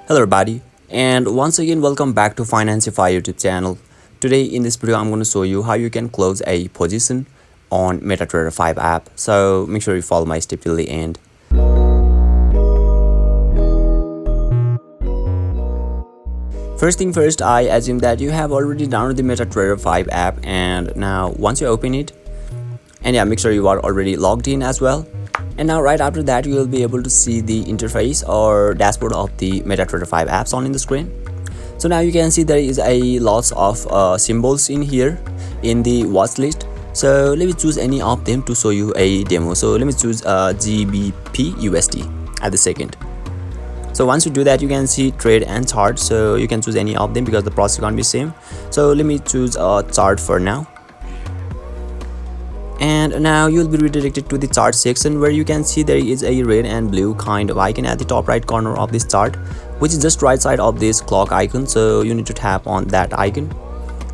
Hello everybody, and once again welcome back to Financify YouTube channel. Today in this video I'm going to show you how you can close a position on MetaTrader 5 app. So make sure you follow my step till the end. First thing first, I assume that you have already downloaded the MetaTrader 5 app, and now once you open it, and make sure you are already logged in as well. And now right after that you will be able to see the interface or dashboard of the MetaTrader 5 apps on the screen. So now you can see there is a lots of symbols in here in the watch list. So let me choose any of them to show you a demo. So let me choose GBP USD at the second. So once you do that, you can see trade and chart. So you can choose any of them because the process can't be same. So let me choose a chart for now. And now you'll be redirected to the chart section, where you can see there is a red and blue kind of icon at the top right corner of this chart, which is just right side of this clock icon. So you need to tap on that icon,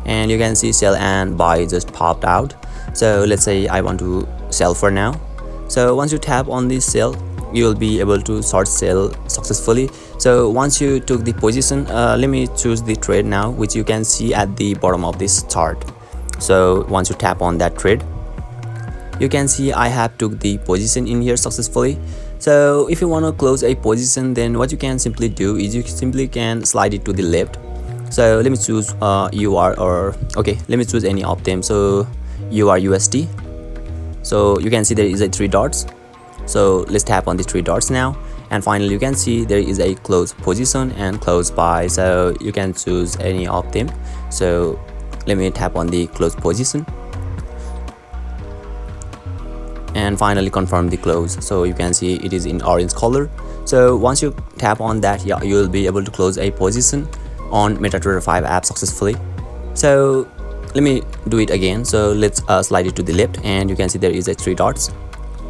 and you can see sell and buy just popped out. So let's say I want to sell for now. So once you tap on this sell, you will be able to short sell successfully. So once you took the position, let me choose the trade now, which you can see at the bottom of this chart. So once you tap on that trade, you can see I have took the position in here successfully. So if you want to close a position, then what you can simply do is you simply can slide it to the left. So let me choose UR, or okay, let me choose any of them. So UR USD. So you can see there is a three dots. So let's tap on the three dots now, and finally you can see there is a close position and close buy. So you can choose any of them. So let me tap on the close position, and finally confirm the close. So you can see it is in orange color. So once you tap on that, you will be able to close a position on MetaTrader 5 app successfully. So let me do it again. So let's slide it to the left, and you can see there is a three dots.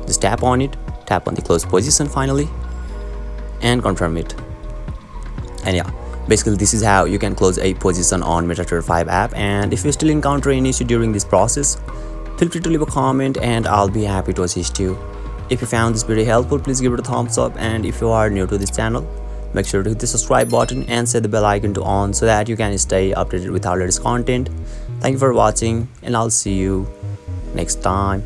Just tap on it, tap on the close position finally, and confirm it. And basically this is how you can close a position on MetaTrader 5 app. And if you still encounter any issue during this process, feel free to leave a comment and I'll be happy to assist you. If you found this video helpful, please give it a thumbs up, and if you are new to this channel, make sure to hit the subscribe button and set the bell icon to on so that you can stay updated with our latest content. Thank you for watching, and I'll see you next time.